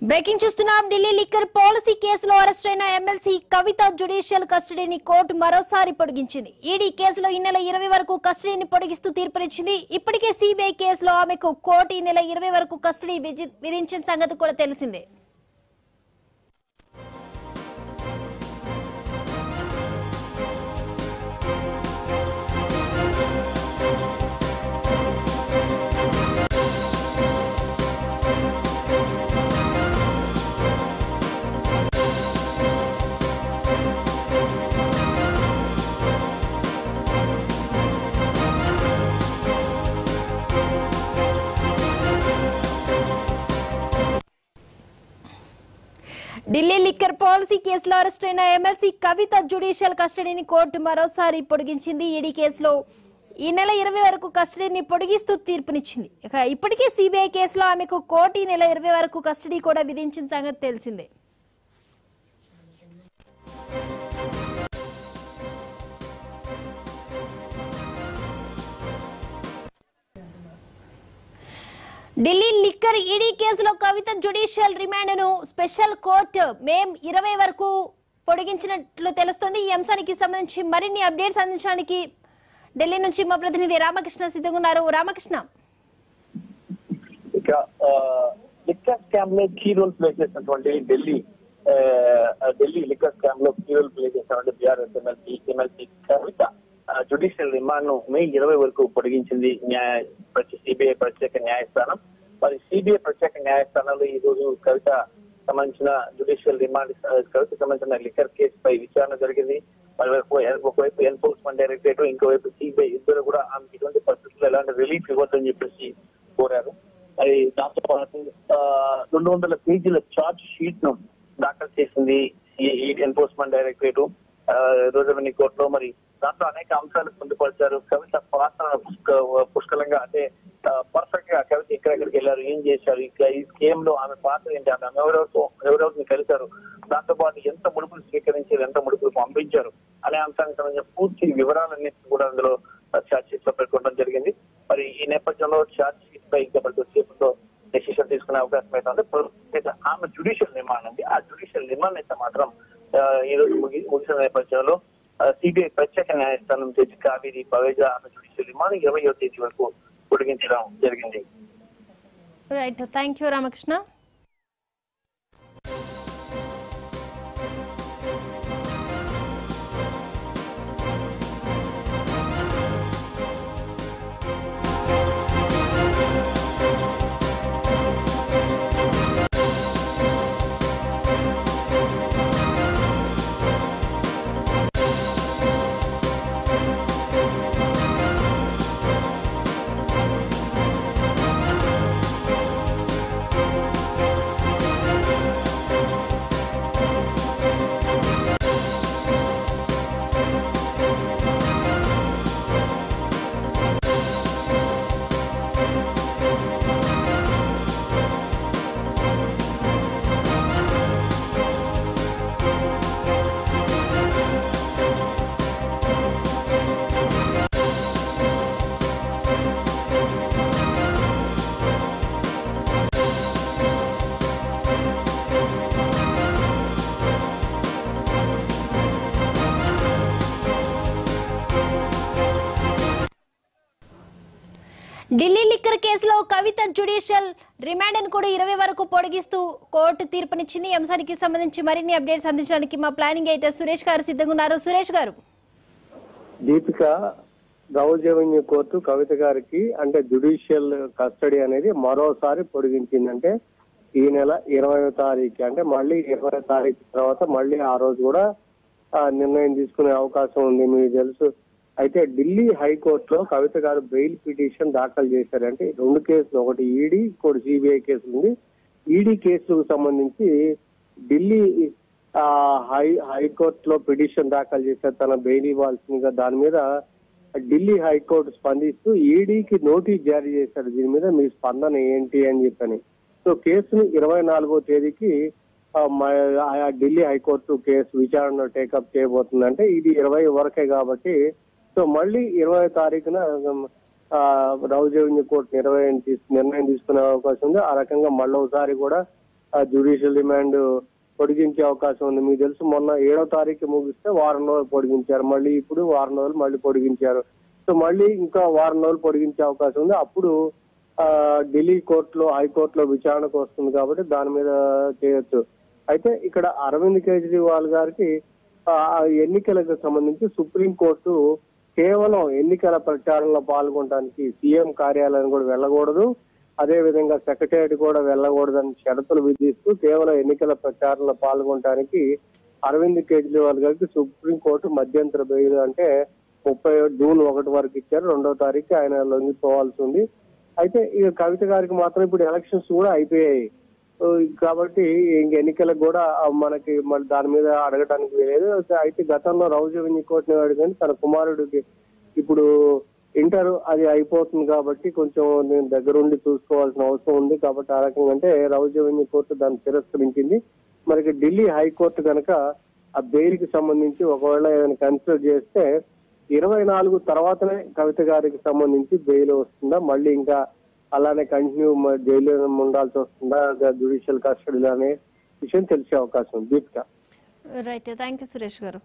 Breaking చూస్తున్నాం. Delhi liquor policy కేసులో arrest అయిన ఎమ్మెల్సీ కవిత జ్యుడిషియల్ కస్టడీని కోర్టు మరోసారి పొడిగించింది. ఈడీ కేసులో ఈ నెల 20 వరకు కస్టడీని పొడిగిస్తూ తీర్పునిచ్చింది. ఇప్పటికే సిబిఐ కేసులో ఆమెకు కోర్టు ఈ నెల 20 వరకు కస్టడీ విధించిన సంగతి కూడా తెలిసిందే. ఢిల్లీ లిక్కర్ పాలసీ కేసులో అరెస్ట్ అయిన ఎమ్మెల్సీ కవిత జ్యుడిషియల్ కస్టడీని కోర్టు మరోసారి పొడిగించింది. ఈడీ కేసులో ఈ నెల 20 వరకు కస్టడీని పొడిగిస్తూ తీర్పునిచ్చింది. ఇప్పటికే సిబిఐ కేసులో ఆమెకు కోర్టు ఈ నెల 20 వరకు కస్టడీ కూడా విధించిన సంగతి తెలిసిందే. ఢిల్లీ లిక్కర్ ఈడీ కేసులో కవిత జ్యుడిషియల్ రిమాండ్ ను స్పెషల్ కోర్టు మే 20 వరకు పొడిగించినట్లు తెలుస్తోంది. ఈ అంశానికి సంబంధించి మరిన్ని అప్డేట్స్ అందించడానికి ఢిల్లీ నుంచి మా ప్రతినిధి రామకృష్ణ సిద్ధంగా ఉన్నారు. రామకృష్ణ, ఇక లిక్కర్ స్కామ్ లో కీ రోల్ ప్లే చేసినటువంటి ఢిల్లీ లిక్కర్ స్కామ్ లో కీ రోల్ ప్లే చేసినటువంటి బీఆర్ఎస్ ఎమ్మెల్సీ కవిత జ్యుడిషియల్ రిమాండ్ ను మే 20 వరకు పొడిగించింది సిబిఐ ప్రత్యేక న్యాయస్థానం. మరి సిబిఐ ప్రత్యేక న్యాయస్థానంలో ఈ రోజు కవిత సంబంధించిన జ్యుడిషియల్ రిమాండ్ కవిత సంబంధించిన లిక్కర్ కేసుపై విచారణ జరిగింది. మరి ఒకవైపు ఎన్ఫోర్స్మెంట్ డైరెక్టరేట్, ఇంకోవైపు సిబిఐ ఇద్దరు కూడా ఆమెకి ఇటువంటి పరిస్థితుల్లో ఎలాంటి రిలీఫ్ ఇవ్వద్దని చెప్పేసి కోరారు. మరి దాంతో పాటు 200 పేజీల ఛార్జ్ షీట్ ను దాఖలు చేసింది ఎన్ఫోర్స్మెంట్ డైరెక్టరేట్ రోజవెన్ని కోర్టులో. మరి దాంట్లో అనేక అంశాలు పొందుపరిచారు. కవిత పాత్ర పుష్కలంగా, అంటే పర్ఫెక్ట్ గా కవిత ఎక్కడెక్కడికి వెళ్ళారు, ఏం చేశారు, ఈ స్కీమ్ లో ఆమె పాత్ర ఏంటి, ఆమె ఎవరెవరిని కలిశారు, దాంతో పాటు ఎంత ముడుపులు స్వీకరించారు, ఎంత ముడుపులు పంపించారు అనే అంశానికి సంబంధించిన పూర్తి వివరాలన్నింటినీ కూడా అందులో ఛార్జ్ షీట్ లో పెట్టుకోవడం జరిగింది. మరి ఈ నేపథ్యంలో ఛార్జ్ షీట్ పై ఇంకా కొద్దిసేపులో డెసిషన్ తీసుకునే అవకాశం అయితే ఆమె జ్యుడిషియల్ రిమాండ్ ఉంది. ఆ జ్యుడిషియల్ రిమాండ్ అయితే మాత్రం ఈ రోజు ముగిసిన నేపథ్యంలో సిబిఐ ప్రత్యేక న్యాయస్థానం జడ్జి కావేరి పవేజా ఆమె జ్యుడిషియల్ రిమాండ్ 20వ తేదీ వరకు పొడిగించడం జరిగింది. Right, thank you Ramakrishna. Delhi liquor కేసులో కవిత జ్యుడిషియల్ రిమాండ్ కూడా 20 వరకు పొడిగిస్తూ కోర్టు తీర్పునిచ్చింది. ఈ అంశానికి సంబంధించి మరిన్ని అప్డేట్స్ అందించడానికి మా ప్లానింగ్ ఎడిటర్ సురేష్ గారు సిద్ధంగా ఉన్నారు. సురేష్ గారు, దీపిక, రౌజ్ రెవెన్యూ కోర్టు కవిత గారికి అంటే జ్యుడిషియల్ కస్టడీ అనేది మరోసారి పొడిగించిందంటే ఈ నెల 20వ తారీఖు, అంటే మళ్ళీ 20వ తారీఖు తర్వాత మళ్ళీ ఆ రోజు కూడా నిర్ణయం తీసుకునే అవకాశం ఉంది. మీకు తెలుసు. అయితే ఢిల్లీ హైకోర్టులో కవిత గారు బెయిల్ పిటిషన్ దాఖలు చేశారు. అంటే 2 కేసులు, ఒకటి ఈడీ, ఇంకోటి సిబిఐ కేసు ఉంది. ఈడీ కేసులకు సంబంధించి ఢిల్లీ హైకోర్టులో పిటిషన్ దాఖలు చేశారు, తన బెయిల్ ఇవ్వాల్సిందిగా. దాని మీద ఢిల్లీ హైకోర్టు స్పందిస్తూ ఈడీకి నోటీస్ జారీ చేశారు, దీని మీద మీ స్పందన ఏంటి అని చెప్పని. సో కేసును 24వ తేదీకి ఢిల్లీ హైకోర్టు కేసు విచారణ టేకప్ చేయబోతుంది. అంటే ఇది 20 వరకే కాబట్టి సో మళ్ళీ 20వ తారీఖున రౌజ్ రెవెన్యూ కోర్టు నిర్ణయం తీసుకునే అవకాశం ఉంది. ఆ రకంగా మళ్ళీ ఒకసారి కూడా జ్యుడిషియల్ రిమాండ్ పొడిగించే అవకాశం ఉంది. మీకు తెలుసు మొన్న 7వ తారీఖు ముగిస్తే వారం రోజులు పొడిగించారు, మళ్ళీ ఇప్పుడు వారం రోజులు మళ్ళీ పొడిగించారు. సో మళ్ళీ ఇంకా వారం రోజులు పొడిగించే అవకాశం ఉంది. అప్పుడు ఢిల్లీ కోర్టులో హైకోర్టులో విచారణకు వస్తుంది కాబట్టి దాని మీద చేయొచ్చు. అయితే ఇక్కడ అరవింద్ కేజ్రీవాల్ గారికి ఎన్నికలకు సంబంధించి సుప్రీంకోర్టు కేవలం ఎన్నికల ప్రచారంలో పాల్గొనడానికి సీఎం కార్యాలయం కూడా వెళ్ళకూడదు, అదే విధంగా సెక్రటేరియట్ కూడా వెళ్ళకూడదని షరతులు విధిస్తూ కేవలం ఎన్నికల ప్రచారంలో పాల్గొనడానికి అరవింద్ కేజ్రీవాల్ గారికి సుప్రీంకోర్టు మధ్యంతర బెయిల్ అంటే జూన్ 1 వరకు ఇచ్చారు. 2వ తారీఖు ఆయన లొంగిపోవాల్సి ఉంది. అయితే ఇక కవిత గారికి మాత్రం ఇప్పుడు ఎలక్షన్స్ కూడా అయిపోయాయి కాబట్టి ఇంక ఎన్నికలకు కూడా మనకి మళ్ళీ దాని మీద అడగడానికి లేదు. అయితే గతంలో రౌజ్ రెవెన్యూ కోర్టుని అడిగాను, తన కుమారుడికి ఇప్పుడు ఇంటర్ అది అయిపోతుంది కాబట్టి కొంచెం నేను దగ్గరుండి చూసుకోవాల్సిన అవసరం ఉంది కాబట్టి ఆ రకంగా అంటే రౌజ్ రెవెన్యూ కోర్టు దాన్ని తిరస్కరించింది. మరి ఢిల్లీ హైకోర్టు కనుక ఆ బెయిల్ కి సంబంధించి ఒకవేళ ఏదైనా కన్సిడర్ చేస్తే 24 తర్వాతనే కవిత గారికి సంబంధించి బెయిల్ వస్తుందా, మళ్ళీ ఇంకా అలానే కంటిన్యూ జైలు ఉండాల్సి వస్తుందా జ్యుడిషియల్ కస్టడీలో అనే విషయం తెలిసే అవకాశం ఉంది. Deepika. Right, thank you Suresh గారు.